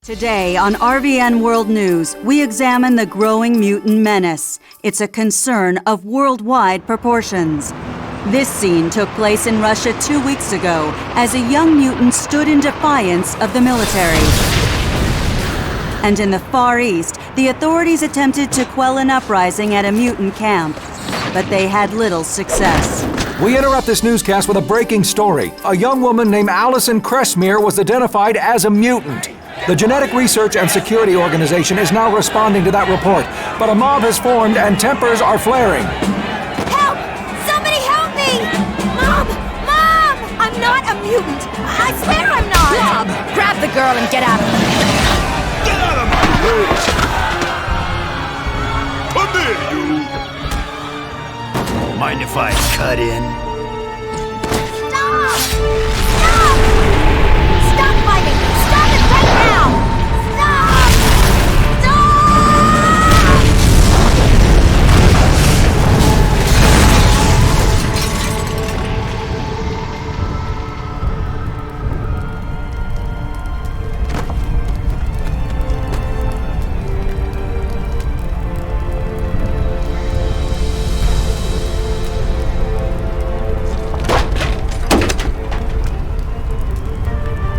Today on RVN World News, we examine the growing mutant menace. It's a concern of worldwide proportions. This scene took place in Russia 2 weeks ago as a young mutant stood in defiance of the military. And in the Far East, the authorities attempted to quell an uprising at a mutant camp, but they had little success. We interrupt this newscast with a breaking story. A young woman named Allison Cressmere was identified as a mutant. The Genetic Research and Security Organization is now responding to that report, but a mob has formed and tempers are flaring. Help! Somebody help me! Mom! Mom! I'm not a mutant! I swear I'm not! Bob, grab the girl and get out of here! Get out of my way! Come here, you! Mind if I cut in? Stop! Stop! Stop fighting! Stop it right now! Stop! Stop!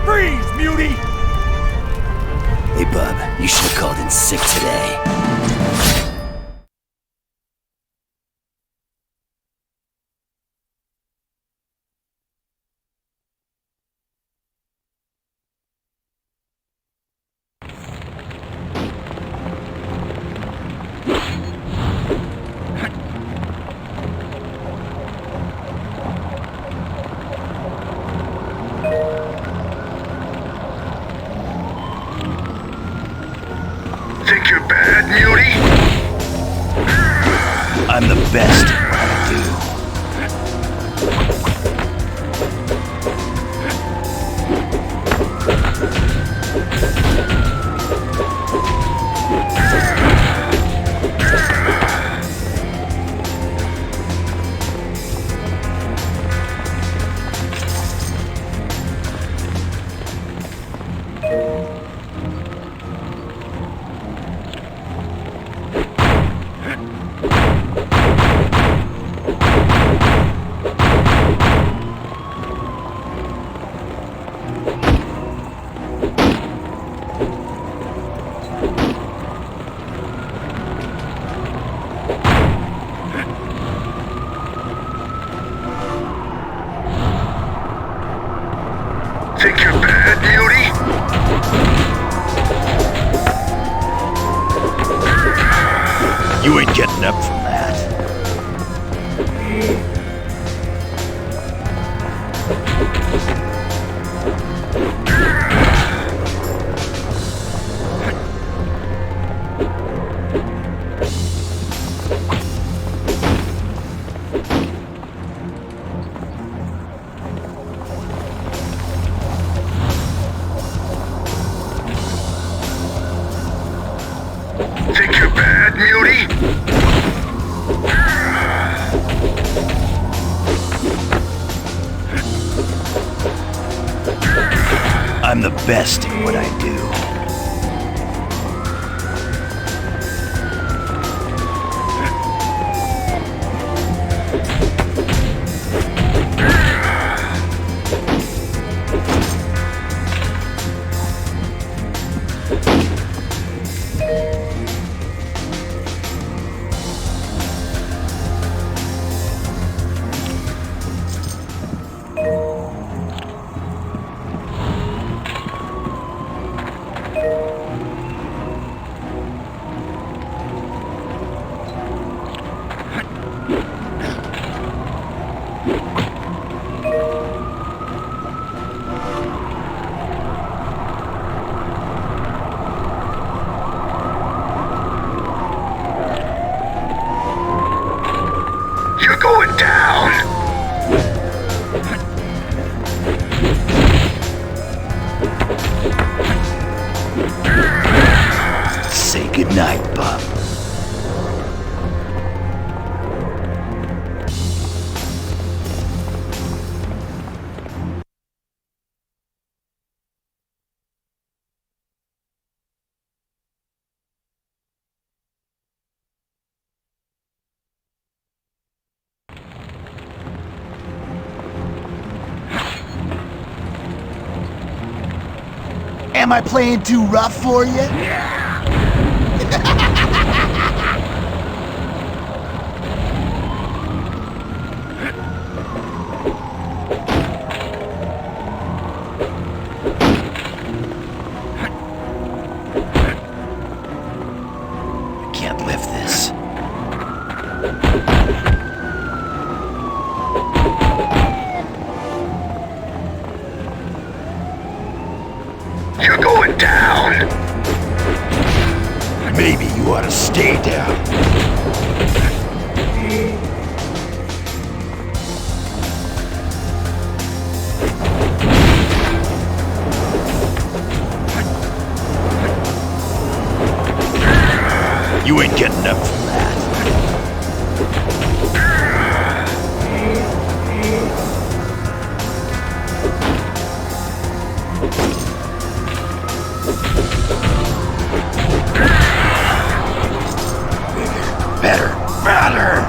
Freeze, mutie! Hey, bub, you should have called in sick today. Think you're bad, mutie? I'm the best at what I do. Think you're bad, mutie? You ain't getting up from that. Think you're bad, mutie? I'm the best at what I do. You're going down! Say goodnight, bub. Am I playing too rough for you? I can't lift this. You're going down. Maybe you ought to stay down. You ain't getting up from that. Better, better!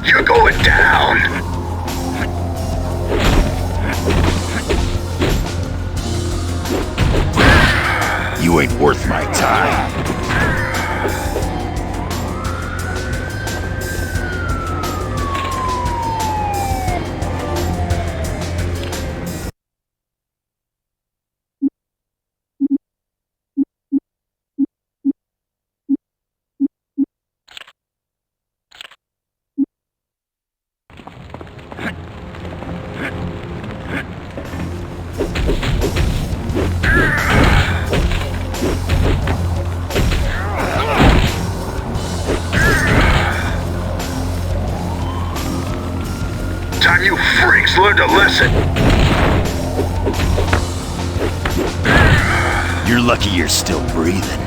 You're going down. You ain't worth my time. Time you freaks learned a lesson. You're lucky you're still breathing.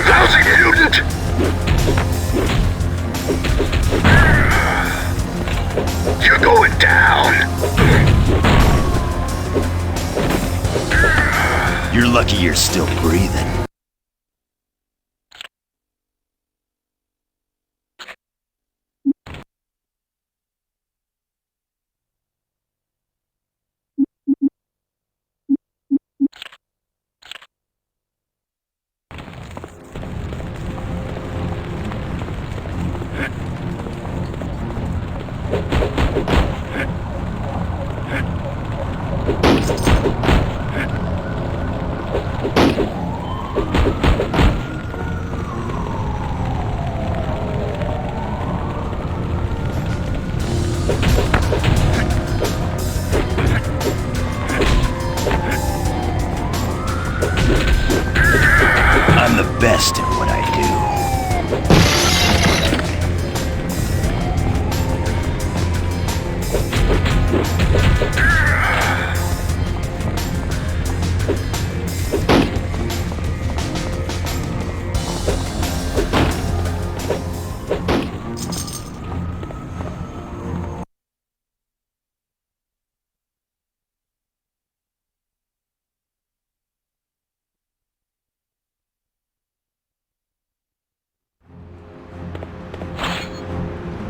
Lousy mutant! You're going down. You're lucky you're still breathing. I'm the best at what I do.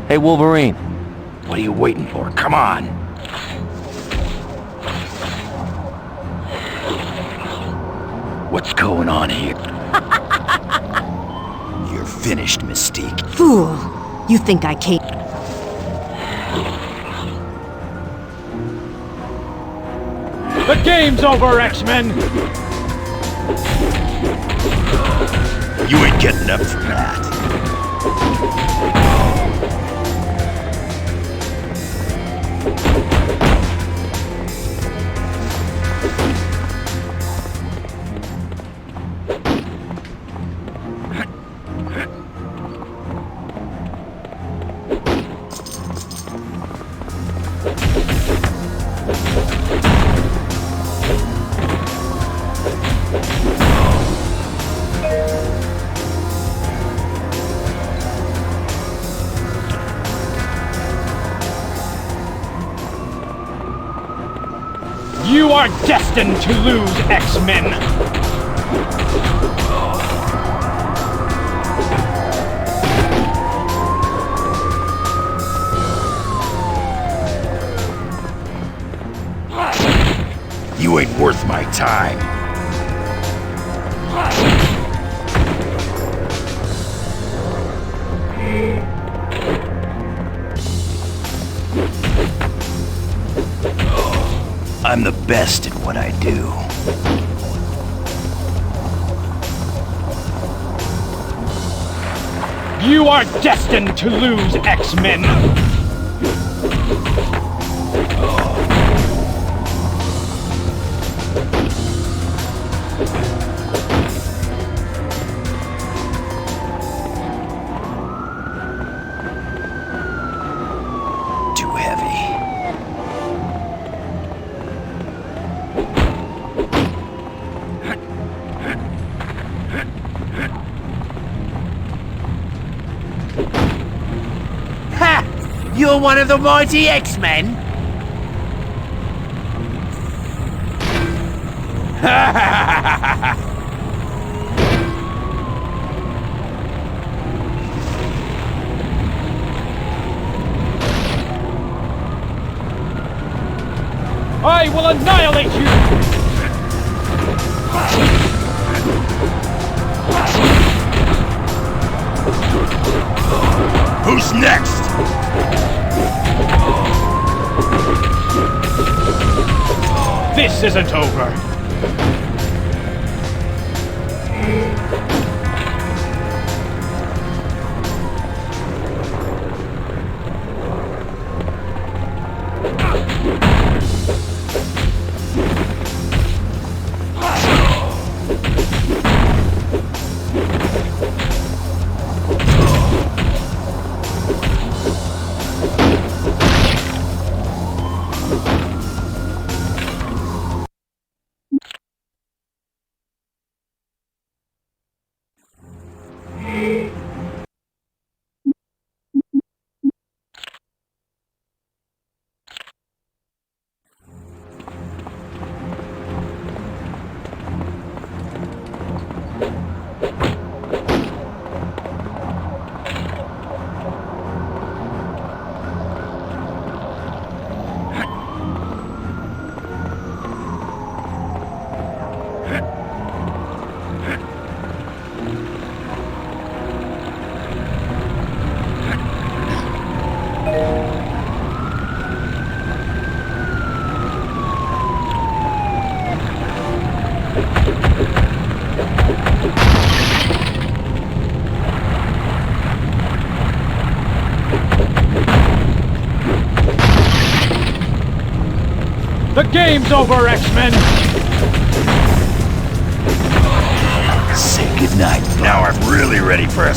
Hey, Wolverine. What are you waiting for? Come on. What's going on here? You're finished, Mystique. Fool! You think I can't... The game's over, X-Men! You ain't getting up from that. You are destined to lose, X-Men! You ain't worth my time. I'm the best at what I do. You are destined to lose, X-Men! Too heavy. Ha! You're one of the mighty X-Men? I will annihilate you! Who's next? This isn't over! The game's over, X-Men! Say goodnight. Now I'm really ready for a...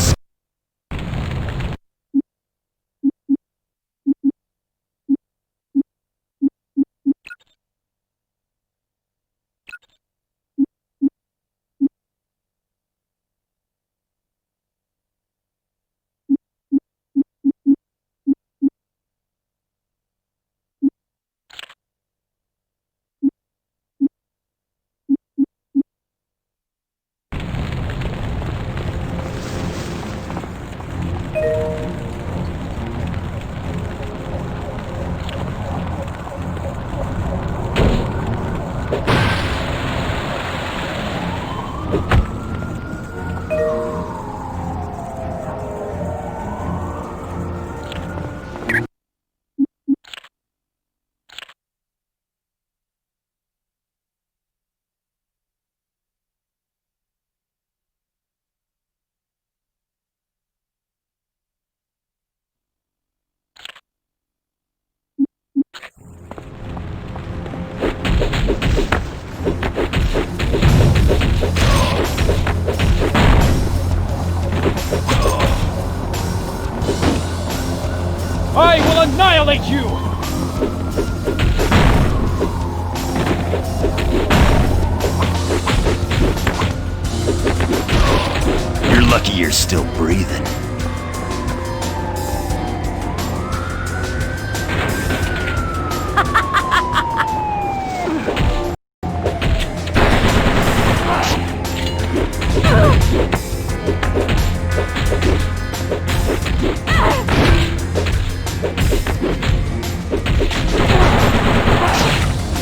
Lucky you're still breathing.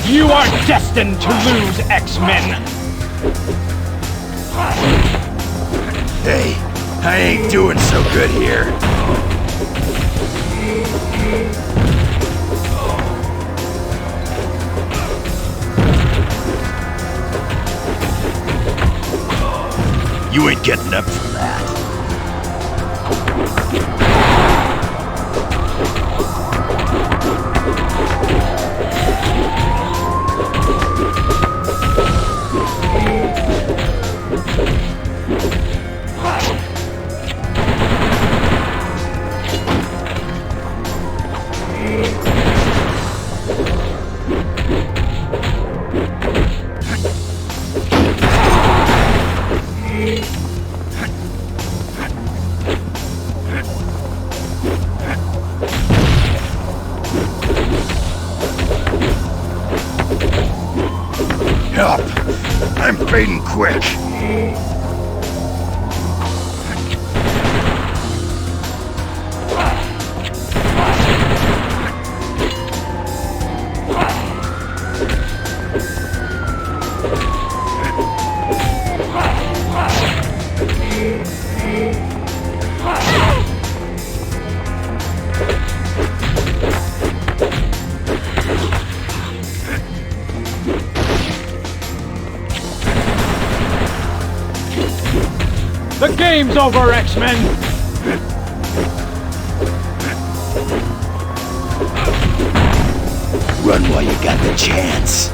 You are destined to lose, X-Men! Hey, I ain't doing so good here. You ain't getting up from that. Help! I'm fading quick. The game's over, X-Men! Run while you got the chance.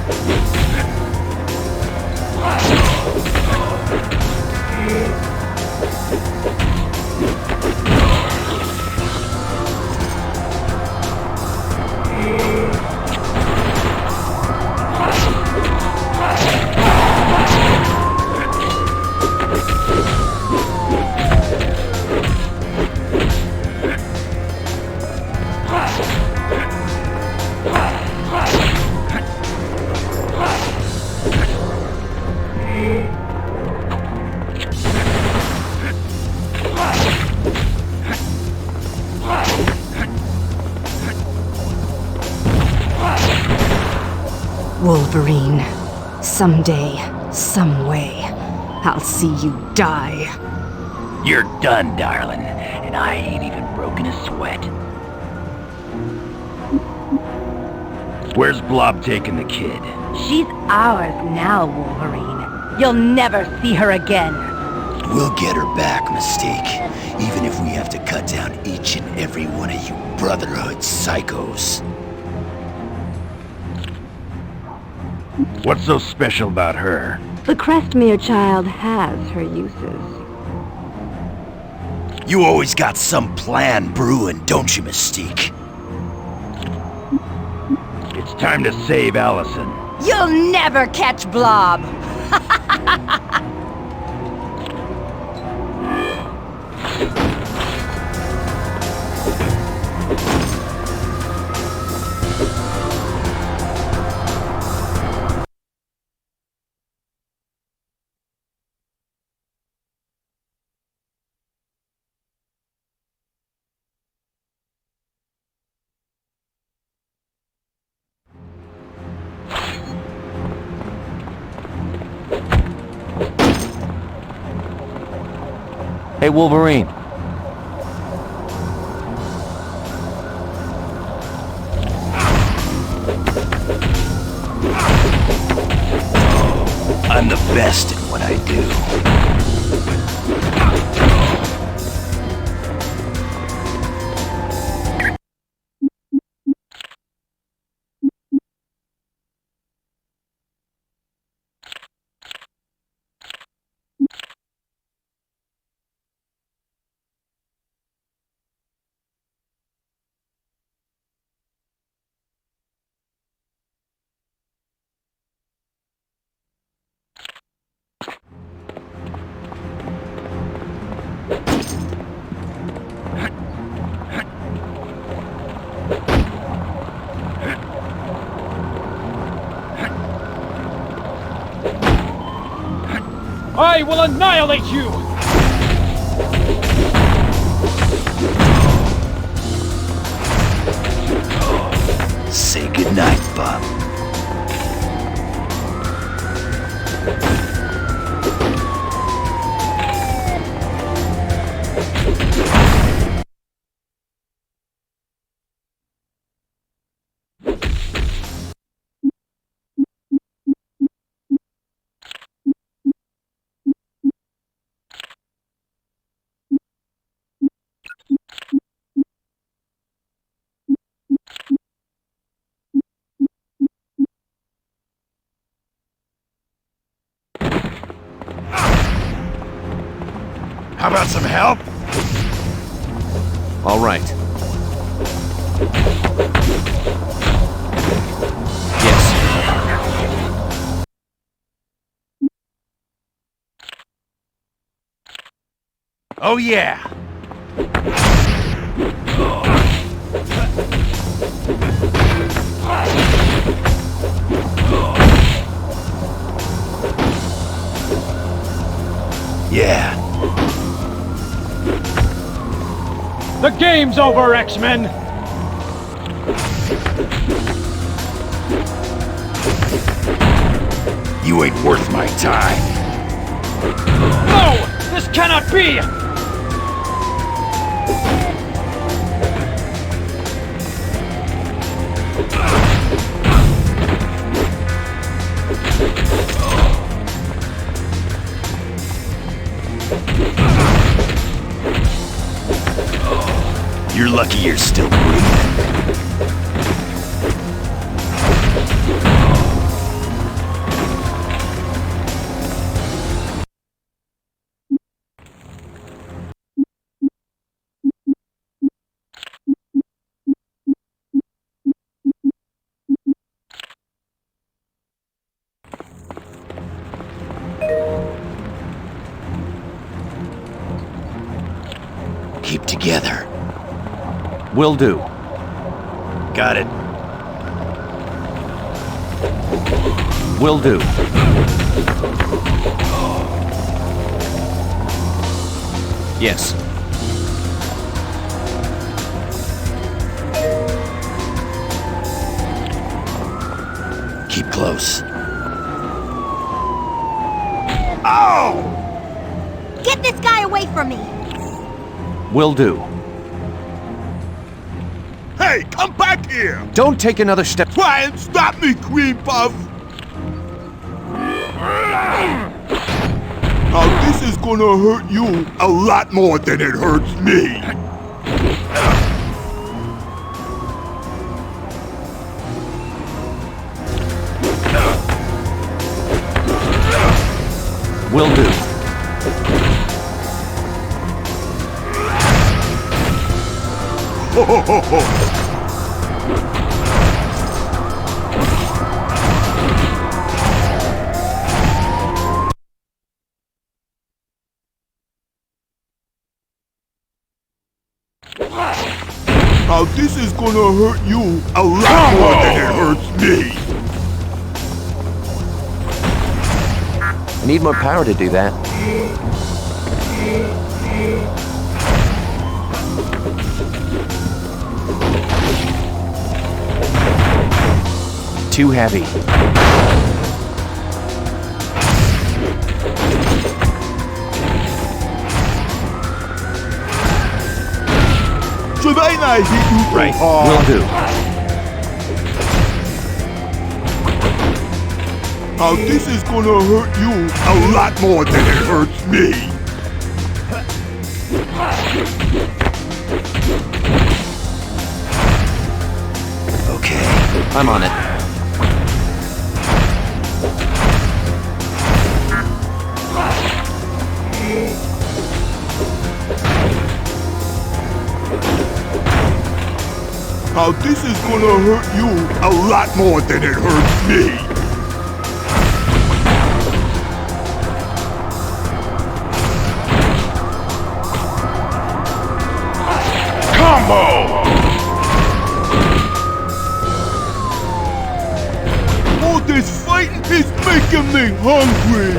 Wolverine. Someday, some way, I'll see you die. You're done, darling, and I ain't even broken a sweat. Where's Blob taking the kid? She's ours now, Wolverine. You'll never see her again. We'll get her back, Mystique. Even if we have to cut down each and every one of you Brotherhood psychos. What's so special about her? The Crestmere child has her uses. You always got some plan brewing, don't you, Mystique? It's time to save Allison. You'll never catch Blob! Hey, Wolverine. I'm the best at what I do. I will annihilate you! Say goodnight, Bob. How about some help? All right. Yes. Oh yeah. Yeah. The game's over, X-Men! You ain't worth my time. No! This cannot be! You're lucky you're still breathing. Keep together. Will do. Got it. Will do. Yes. Keep close. Oh! Get this guy away from me! Will do. Hey, come back here! Don't take another step. Try and stop me, Cream Puff! Now this is gonna hurt you a lot more than it hurts me. Will do. Ho ho ho ho! Now this is gonna hurt you a lot more than it hurts me. I need more power to do that. Too heavy. Should I not hit you so Right. hard? Will do. Now this is gonna hurt you a lot more than it hurts me. Okay. I'm on it. Now this is gonna hurt you a lot more than it hurts me. Combo! All this fighting is making me hungry.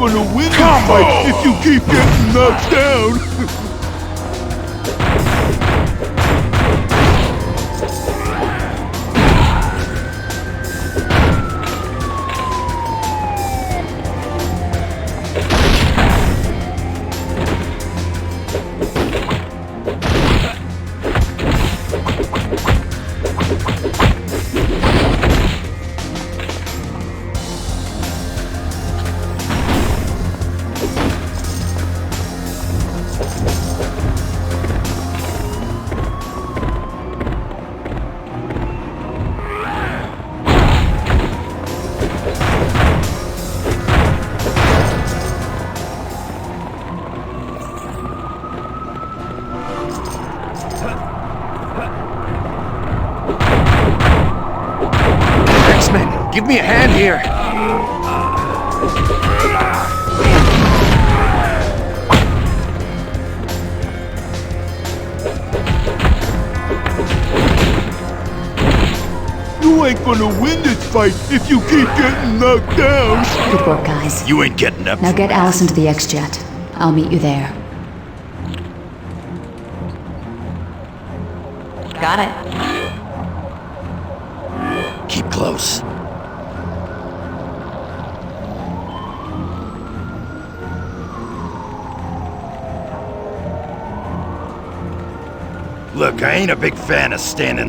gonna win this fight if you keep getting knocked down. X-Men, give me a hand here. You ain't gonna win this fight if you keep getting knocked down. Good work, guys. You ain't getting up. Now get Allison to the X-Jet. I'll meet you there. Got it. Keep close. Look, I ain't a big fan of standing.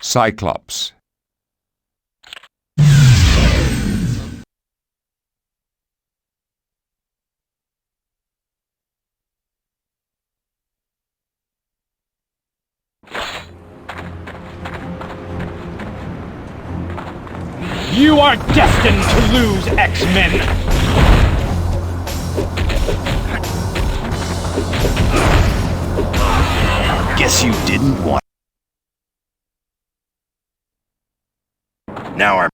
Cyclops. You are destined to lose, X-Men! Guess you didn't want. Now our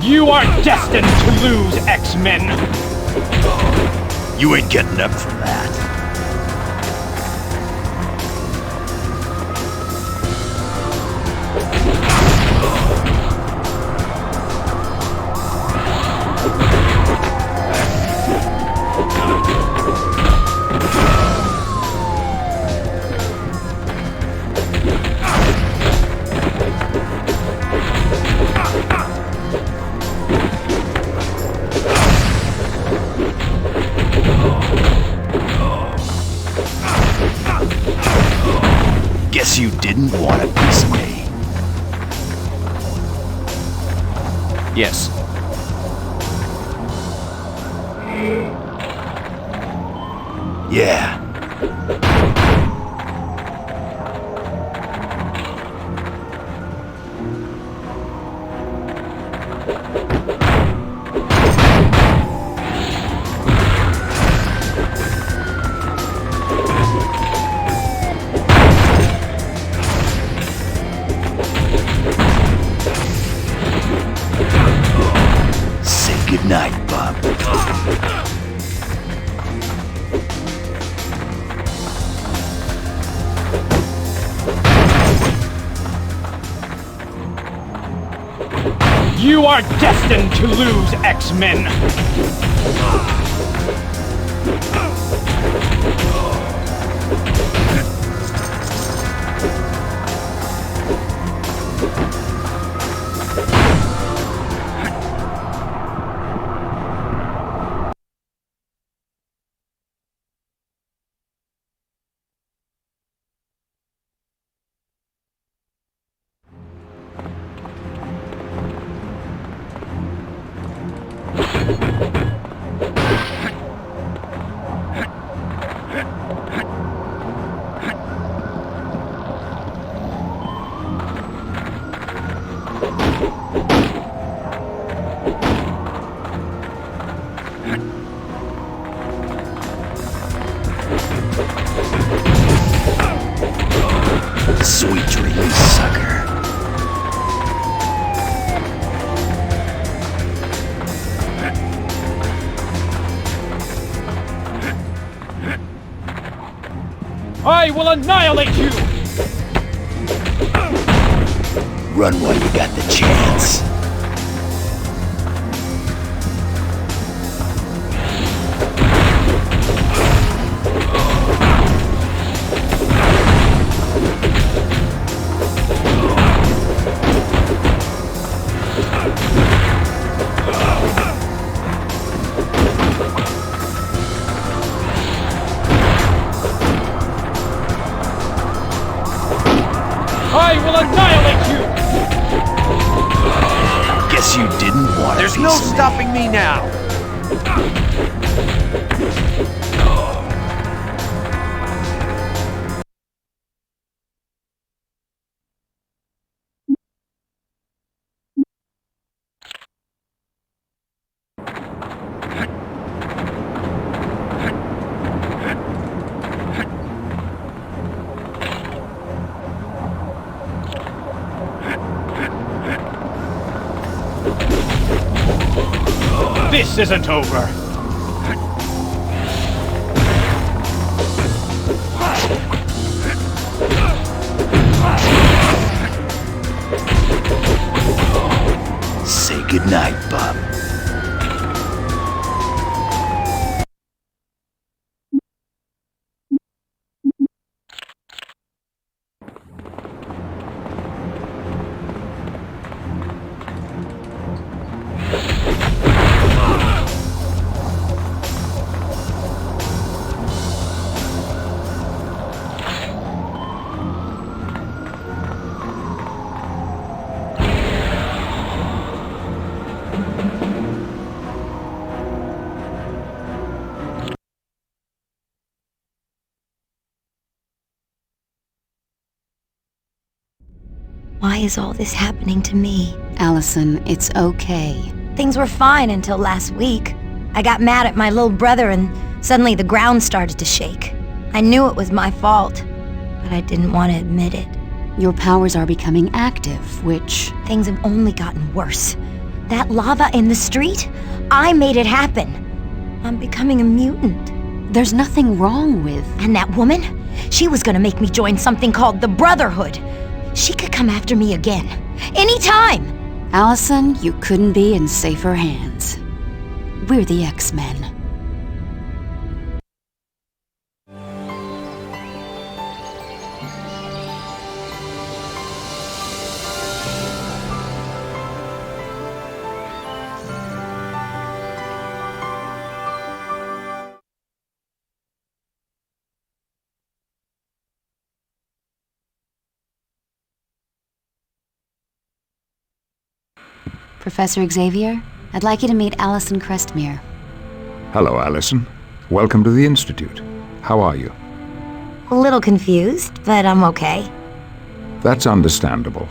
You are destined to lose, X-Men! You ain't getting up from that. Guess you didn't want a piece of me. Yes. Yeah. Say goodnight, Bob. You are destined to lose, X-Men! Sweet dreams, sucker. I will annihilate you! Run while you got the chance. I will annihilate you! Guess you didn't want There's no stopping me now! This isn't over! Say goodnight, Bob. Why is all this happening to me? Allison, it's okay. Things were fine until last week. I got mad at my little brother and suddenly the ground started to shake. I knew it was my fault, but I didn't want to admit it. Your powers are becoming active, which... Things have only gotten worse. That lava in the street? I made it happen. I'm becoming a mutant. There's nothing wrong with... And that woman? She was gonna make me join something called the Brotherhood. She could come after me again. Anytime! Allison, you couldn't be in safer hands. We're the X-Men. Professor Xavier, I'd like you to meet Allison Crestmere. Hello, Allison. Welcome to the Institute. How are you? A little confused, but I'm okay. That's understandable.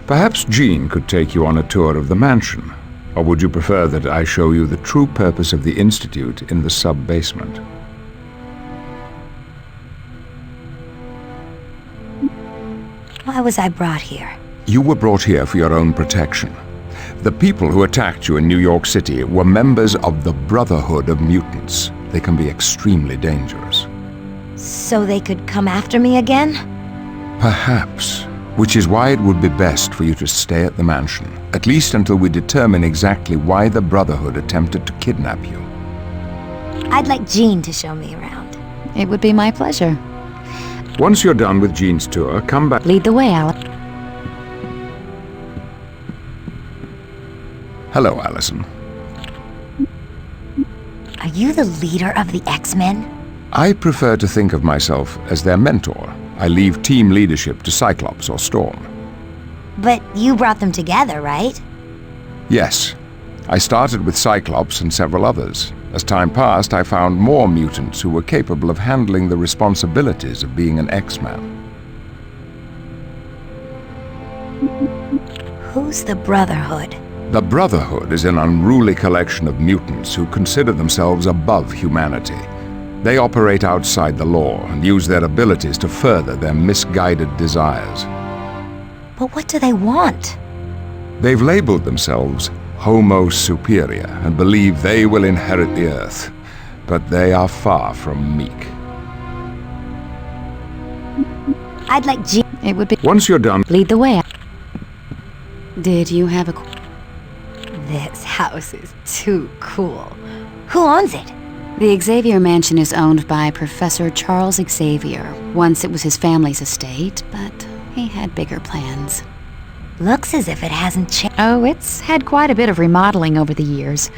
Perhaps Jean could take you on a tour of the mansion. Or would you prefer that I show you the true purpose of the Institute in the sub-basement? Why was I brought here? You were brought here for your own protection. The people who attacked you in New York City were members of the Brotherhood of Mutants. They can be extremely dangerous. So they could come after me again? Perhaps. Which is why it would be best for you to stay at the mansion, at least until we determine exactly why the Brotherhood attempted to kidnap you. I'd like Jean to show me around. It would be my pleasure. Once you're done with Jean's tour, come back. Lead the way, Alex. Hello, Allison. Are you the leader of the X-Men? I prefer to think of myself as their mentor. I leave team leadership to Cyclops or Storm. But you brought them together, right? Yes. I started with Cyclops and several others. As time passed, I found more mutants who were capable of handling the responsibilities of being an X-Man. Who's the Brotherhood? The Brotherhood is an unruly collection of mutants who consider themselves above humanity. They operate outside the law and use their abilities to further their misguided desires. But what do they want? They've labeled themselves Homo Superior and believe they will inherit the Earth, but they are far from meek. I'd like Jean. It would be... Once you're done... Lead the way. Did you have a... This house is too cool. Who owns it? The Xavier Mansion is owned by Professor Charles Xavier. Once it was his family's estate, but he had bigger plans. Looks as if it hasn't changed. Oh, it's had quite a bit of remodeling over the years,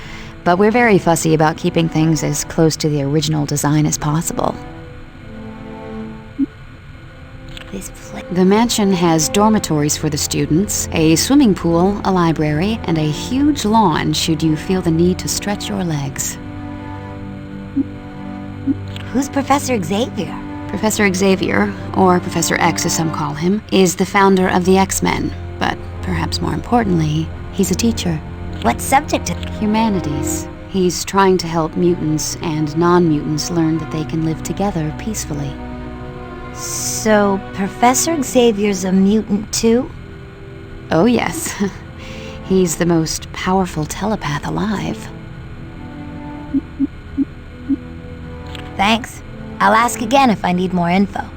but we're very fussy about keeping things as close to the original design as possible. The mansion has dormitories for the students, a swimming pool, a library, and a huge lawn should you feel the need to stretch your legs. Who's Professor Xavier? Professor Xavier, or Professor X as some call him, is the founder of the X-Men, but perhaps more importantly, he's a teacher. What subject? Humanities. He's trying to help mutants and non-mutants learn that they can live together peacefully. So, Professor Xavier's a mutant too? Oh yes. He's the most powerful telepath alive. Thanks. I'll ask again if I need more info.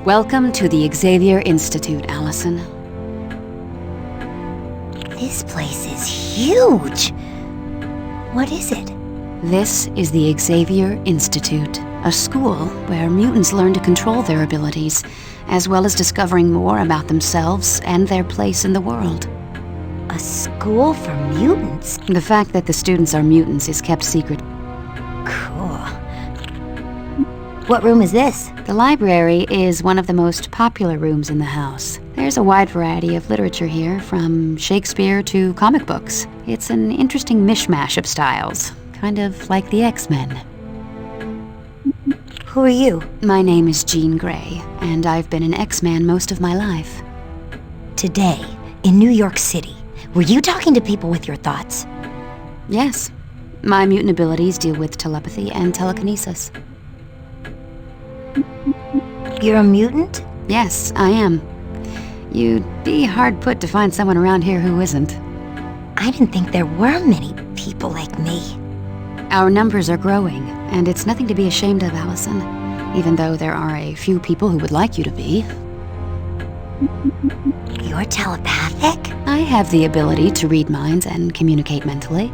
Welcome to the Xavier Institute, Allison. This place is huge! What is it? This is the Xavier Institute, a school where mutants learn to control their abilities, as well as discovering more about themselves and their place in the world. A school for mutants? The fact that the students are mutants is kept secret. Cool. What room is this? The library is one of the most popular rooms in the house. There's a wide variety of literature here, from Shakespeare to comic books. It's an interesting mishmash of styles, kind of like the X-Men. Who are you? My name is Jean Grey, and I've been an X-Man most of my life. Today, in New York City, were you talking to people with your thoughts? Yes. My mutant abilities deal with telepathy and telekinesis. You're a mutant? Yes, I am. You'd be hard put to find someone around here who isn't. I didn't think there were many people like me. Our numbers are growing, and it's nothing to be ashamed of, Allison. Even though there are a few people who would like you to be. You're telepathic? I have the ability to read minds and communicate mentally.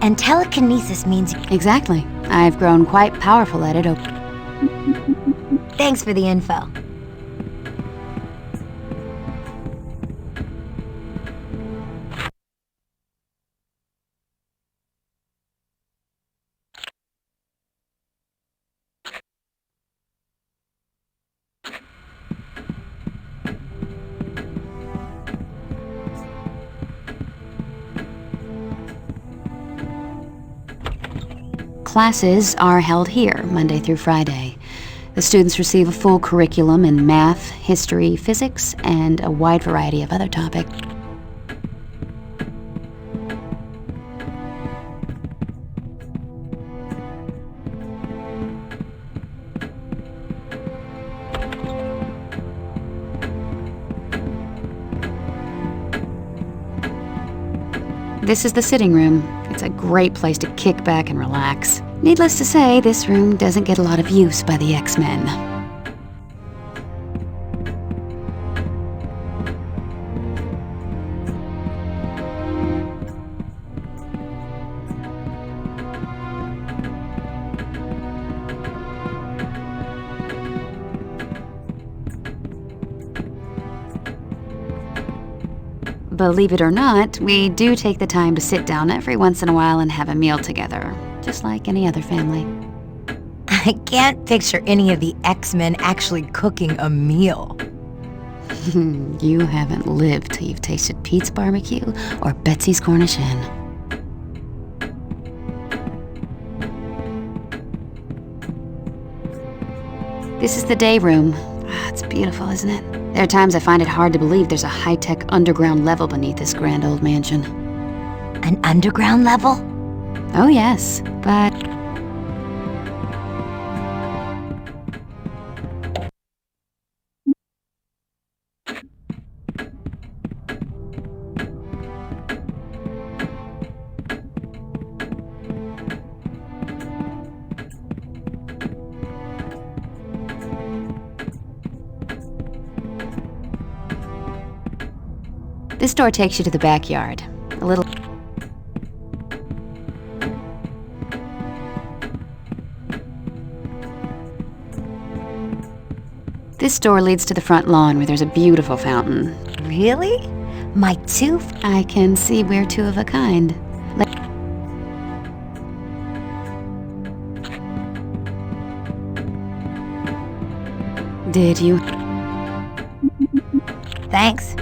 And telekinesis means... Exactly. I've grown quite powerful at it. Thanks for the info. classes are held here, Monday through Friday. The students receive a full curriculum in math, history, physics, and a wide variety of other topics. This is the sitting room. It's a great place to kick back and relax. Needless to say, this room doesn't get a lot of use by the X-Men. Believe it or not, we do take the time to sit down every once in a while and have a meal together, just like any other family. I can't picture any of the X-Men actually cooking a meal. You haven't lived till you've tasted Pete's Barbecue or Betsy's Cornish Hen. This is the day room. It's beautiful, isn't it? There are times I find it hard to believe there's a high-tech underground level beneath this grand old mansion. An underground level? Oh yes, but... This door takes you to the backyard. A little... This door leads to the front lawn where there's a beautiful fountain. Really? My tooth? I can see we're two of a kind. Did you? Thanks.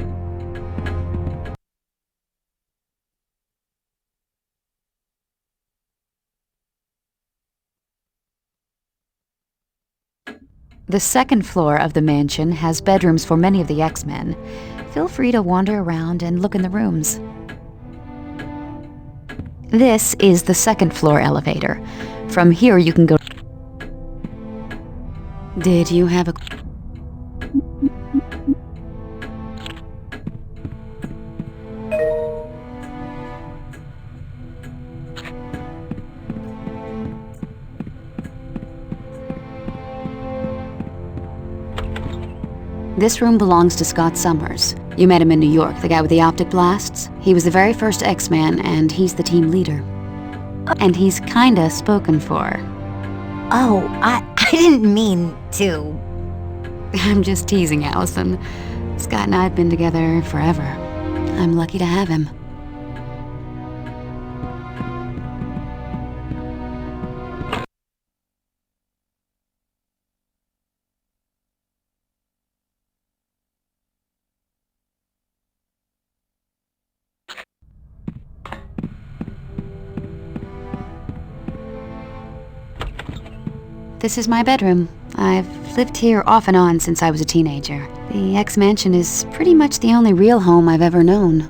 The second floor of the mansion has bedrooms for many of the X-Men. Feel free to wander around and look in the rooms. This is the second floor elevator. From here you can go... Did you have a... This room belongs to Scott Summers. You met him in New York, the guy with the optic blasts. He was the very first X-Man, and he's the team leader. And he's kinda spoken for. Oh, I didn't mean to. I'm just teasing, Allison. Scott and I have been together forever. I'm lucky to have him. This is my bedroom. I've lived here off and on since I was a teenager. The X-Mansion is pretty much the only real home I've ever known.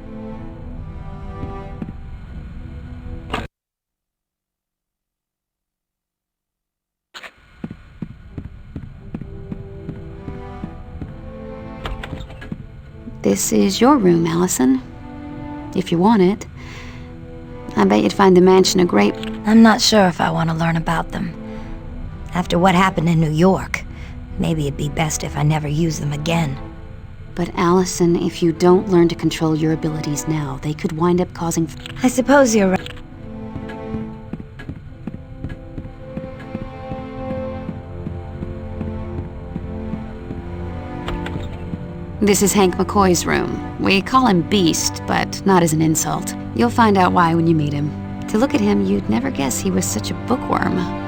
This is your room, Allison. If you want it. I bet you'd find the mansion a great... I'm not sure if I want to learn about them. After what happened in New York, maybe it'd be best if I never use them again. But Allison, if you don't learn to control your abilities now, they could wind up causing... I suppose you're right. This is Hank McCoy's room. We call him Beast, but not as an insult. You'll find out why when you meet him. To look at him, you'd never guess he was such a bookworm.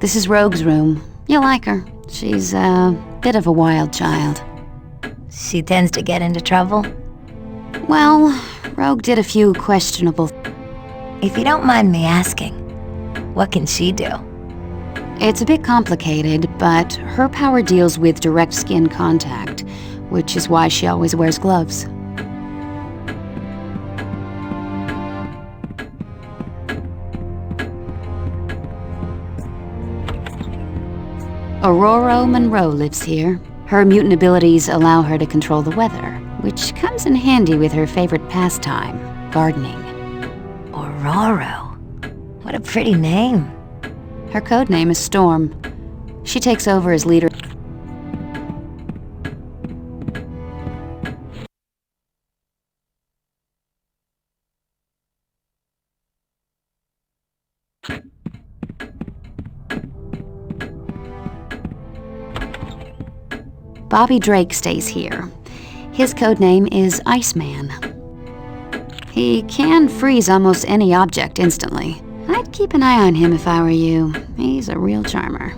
This is Rogue's room. You'll like her. She's a bit of a wild child. She tends to get into trouble? Well, Rogue did a few questionable... If you don't mind me asking, what can she do? It's a bit complicated, but her power deals with direct skin contact, which is why she always wears gloves. Aurora Monroe lives here. Her mutant abilities allow her to control the weather, which comes in handy with her favorite pastime, gardening. Aurora? What a pretty name. Her code name is Storm. She takes over as leader. Bobby Drake stays here. His code name is Iceman. He can freeze almost any object instantly. I'd keep an eye on him if I were you. He's a real charmer.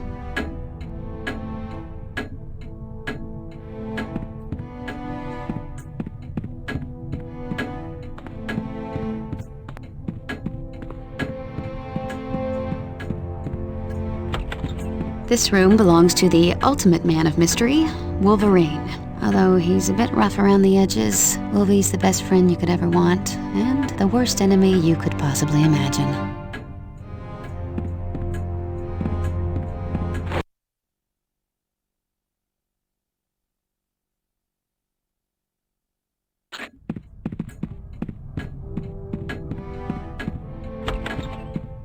This room belongs to the ultimate man of mystery, Wolverine. Although he's a bit rough around the edges, Wolvie's the best friend you could ever want, and the worst enemy you could possibly imagine.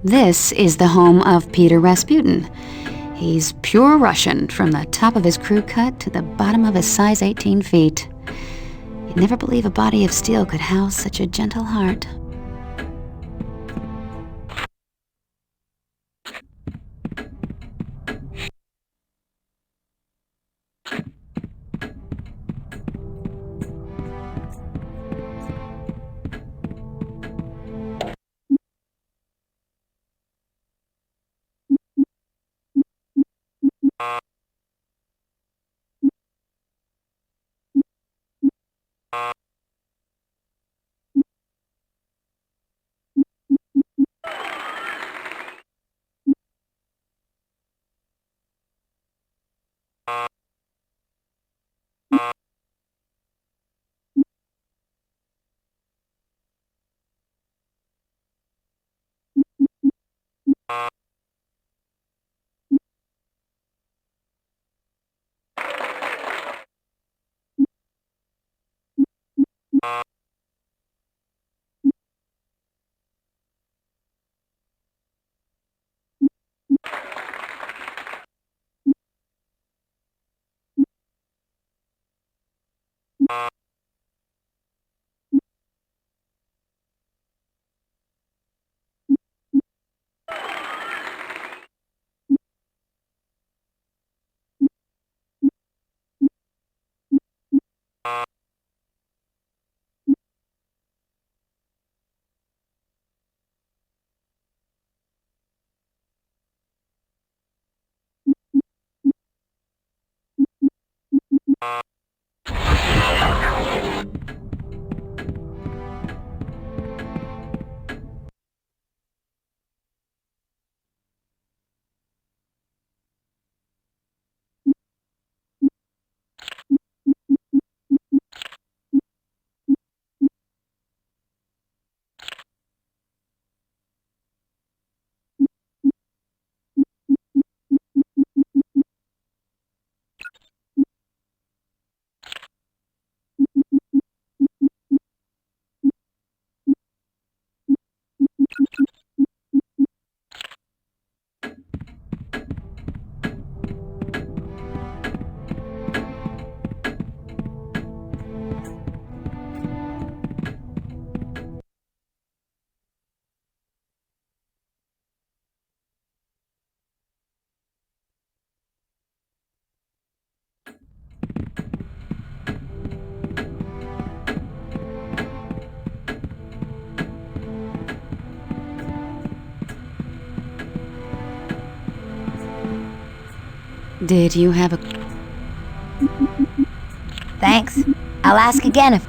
This is the home of Peter Rasputin. He's pure Russian, from the top of his crew cut to the bottom of his size 18 feet. You'd never believe a body of steel could house such a gentle heart. Did you have a... Thanks. I'll ask again if...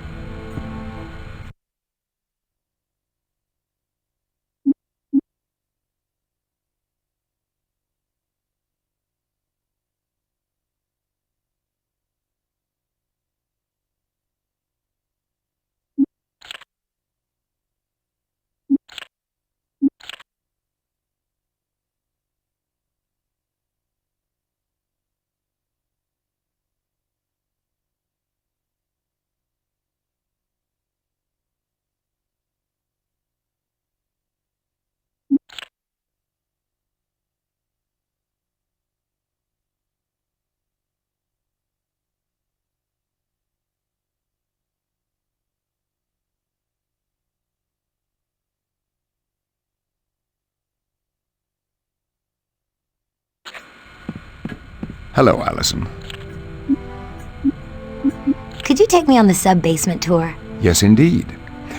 Hello, Allison. Could you take me on the sub-basement tour? Yes, indeed.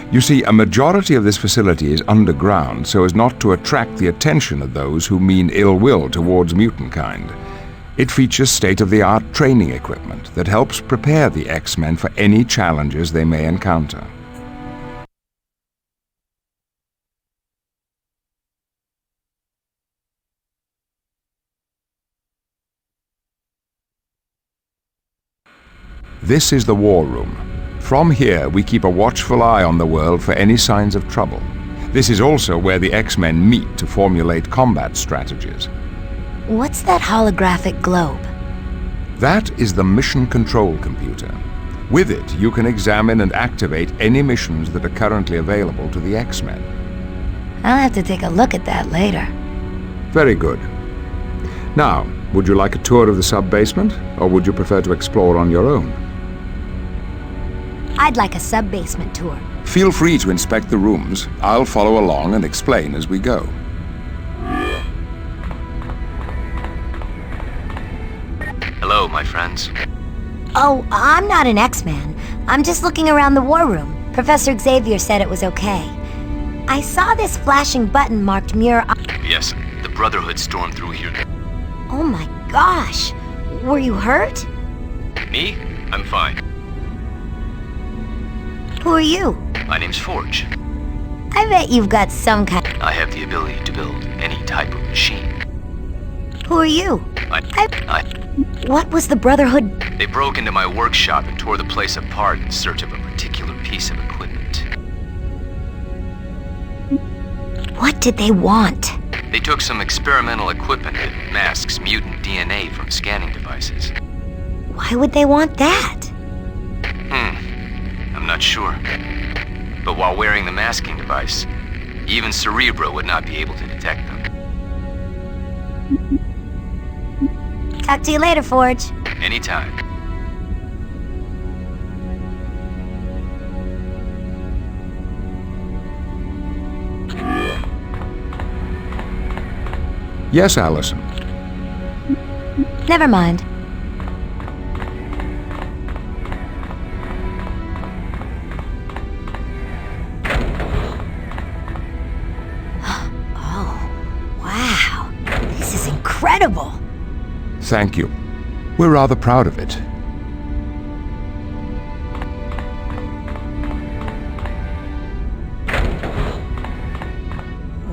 You see, a majority of this facility is underground so as not to attract the attention of those who mean ill will towards mutant kind. It features state-of-the-art training equipment that helps prepare the X-Men for any challenges they may encounter. This is the War Room. From here, we keep a watchful eye on the world for any signs of trouble. This is also where the X-Men meet to formulate combat strategies. What's that holographic globe? That is the mission control computer. With it, you can examine and activate any missions that are currently available to the X-Men. I'll have to take a look at that later. Very good. Now, would you like a tour of the sub-basement, or would you prefer to explore on your own? I'd like a sub-basement tour. Feel free to inspect the rooms. I'll follow along and explain as we go. Hello, my friends. Oh, I'm not an X-Man. I'm just looking around the War Room. Professor Xavier said it was okay. I saw this flashing button marked Muir... Yes, the Brotherhood stormed through here. Oh my gosh! Were you hurt? Me? I'm fine. Who are you? My name's Forge. I bet you've got some kind... I have the ability to build any type of machine. Who are you? What was the Brotherhood? They broke into my workshop and tore the place apart in search of a particular piece of equipment. What did they want? They took some experimental equipment that masks mutant DNA from scanning devices. Why would they want that? I'm not sure. But while wearing the masking device, even Cerebro would not be able to detect them. Talk to you later, Forge. Anytime. Yes, Allison. Never mind. Incredible! Thank you. We're rather proud of it.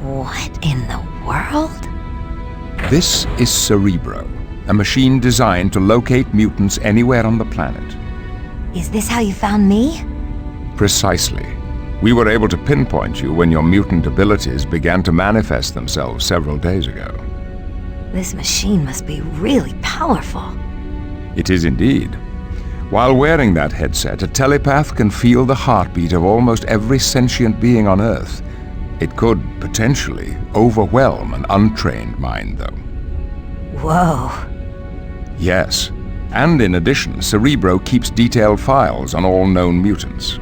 What in the world? This is Cerebro, a machine designed to locate mutants anywhere on the planet. Is this how you found me? Precisely. We were able to pinpoint you when your mutant abilities began to manifest themselves several days ago. This machine must be really powerful. It is indeed. While wearing that headset, a telepath can feel the heartbeat of almost every sentient being on Earth. It could, potentially, overwhelm an untrained mind, though. Whoa. Yes. And in addition, Cerebro keeps detailed files on all known mutants.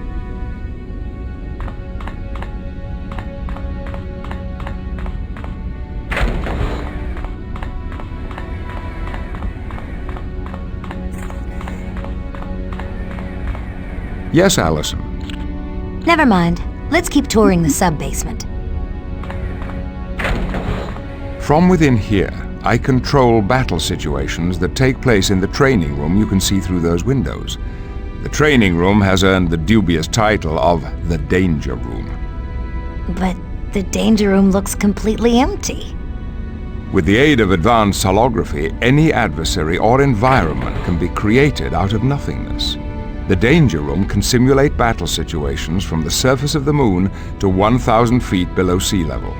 Yes, Allison. Never mind. Let's keep touring the sub-basement. From within here, I control battle situations that take place in the training room you can see through those windows. The training room has earned the dubious title of the Danger Room. But the danger room looks completely empty. With the aid of advanced holography, any adversary or environment can be created out of nothingness. The Danger Room can simulate battle situations from the surface of the moon to 1,000 feet below sea level.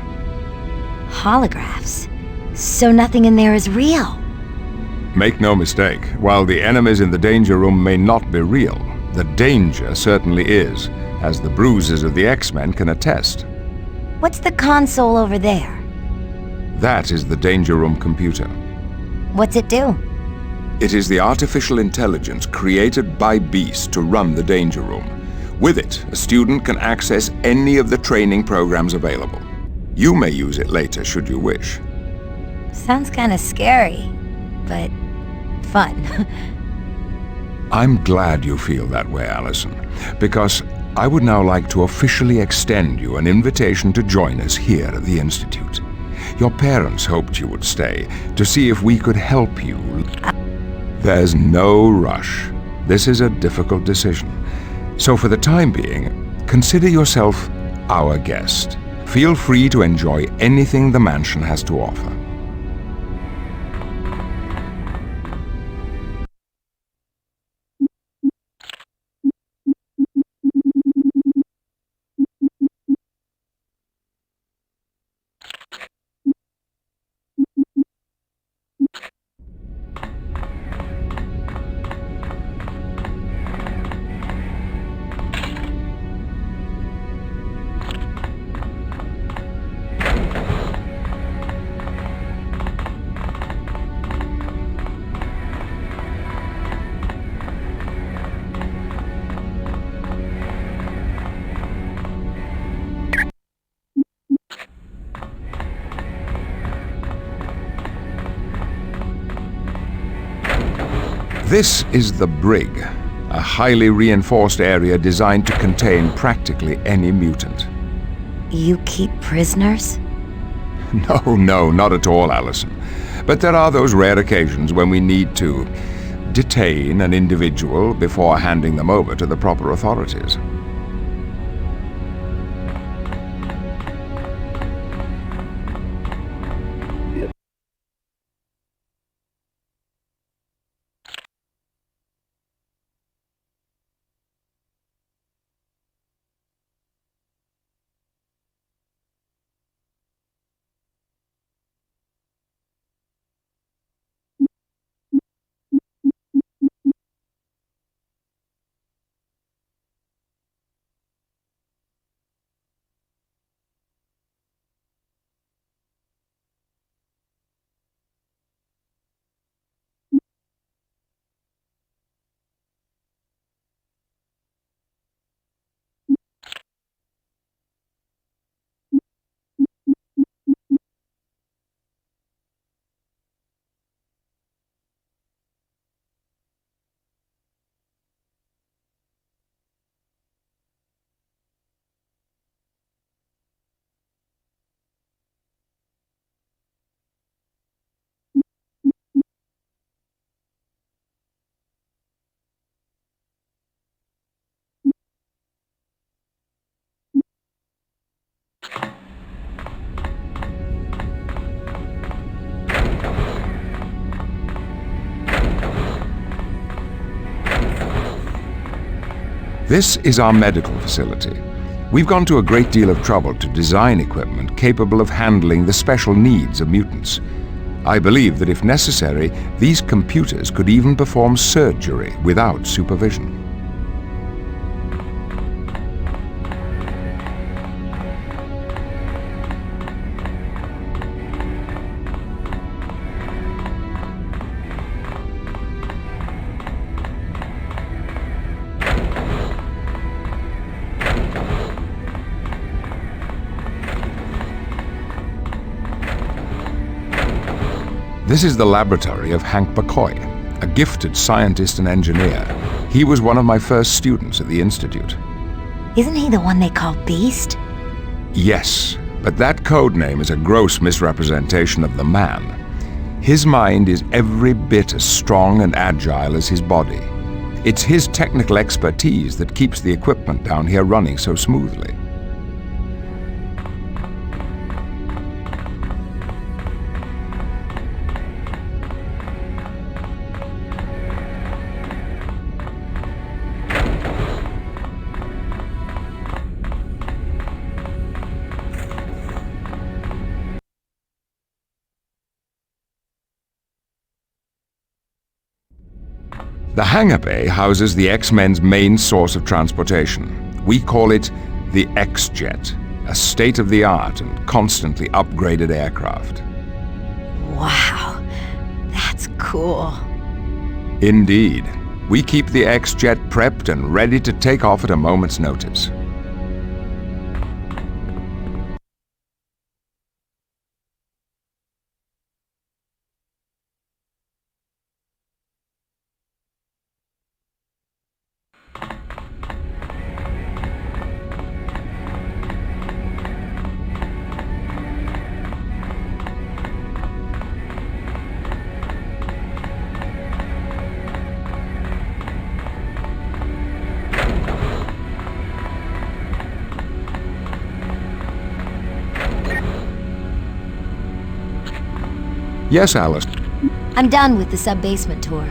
Holographs? So nothing in there is real? Make no mistake, while the enemies in the Danger Room may not be real, the danger certainly is, as the bruises of the X-Men can attest. What's the console over there? That is the Danger Room computer. What's it do? It is the artificial intelligence created by Beast to run the Danger Room. With it, a student can access any of the training programs available. You may use it later should you wish. Sounds kinda scary, but fun. I'm glad you feel that way, Allison, because I would now like to officially extend you an invitation to join us here at the Institute. Your parents hoped you would stay to see if we could help you. There's no rush. This is a difficult decision. So for the time being, consider yourself our guest. Feel free to enjoy anything the mansion has to offer. This is the Brig, a highly reinforced area designed to contain practically any mutant. You keep prisoners? No, not at all, Allison. But there are those rare occasions when we need to detain an individual before handing them over to the proper authorities. This is our medical facility. We've gone to a great deal of trouble to design equipment capable of handling the special needs of mutants. I believe that if necessary, these computers could even perform surgery without supervision. This is the laboratory of Hank McCoy, a gifted scientist and engineer. He was one of my first students at the Institute. Isn't he the one they call Beast? Yes, but that code name is a gross misrepresentation of the man. His mind is every bit as strong and agile as his body. It's his technical expertise that keeps the equipment down here running so smoothly. The hangar bay houses the X-Men's main source of transportation. We call it the X-Jet, a state-of-the-art and constantly upgraded aircraft. Wow, that's cool. Indeed. We keep the X-Jet prepped and ready to take off at a moment's notice. Yes, Alice. I'm done with the sub-basement tour.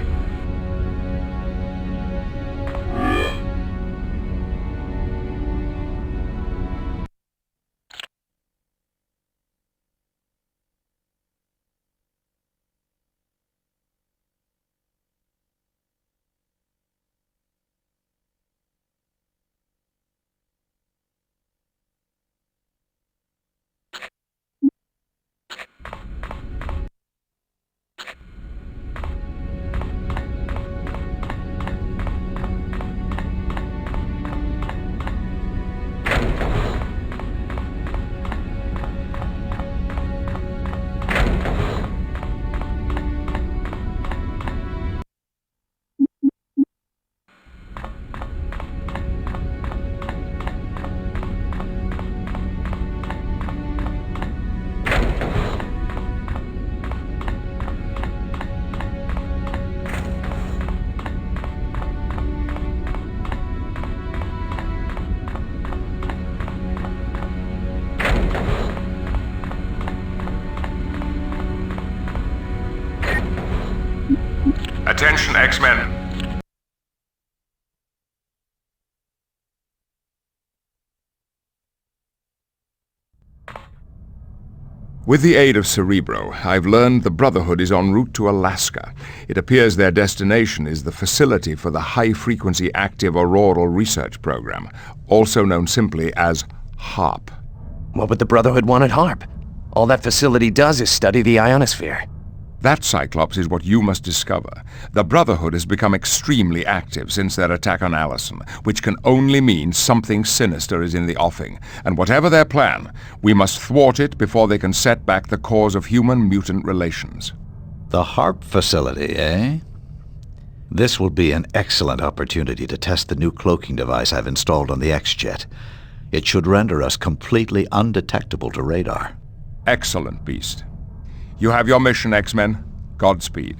Attention, X-Men. With the aid of Cerebro, I've learned the Brotherhood is en route to Alaska. It appears their destination is the facility for the High-Frequency Active Auroral Research Program, also known simply as HARP. What would the Brotherhood want at HARP? All that facility does is study the ionosphere. That, Cyclops, is what you must discover. The Brotherhood has become extremely active since their attack on Allison, which can only mean something sinister is in the offing. And whatever their plan, we must thwart it before they can set back the cause of human-mutant relations. The HARP facility, eh? This will be an excellent opportunity to test the new cloaking device I've installed on the X-Jet. It should render us completely undetectable to radar. Excellent, Beast. You have your mission, X-Men. Godspeed.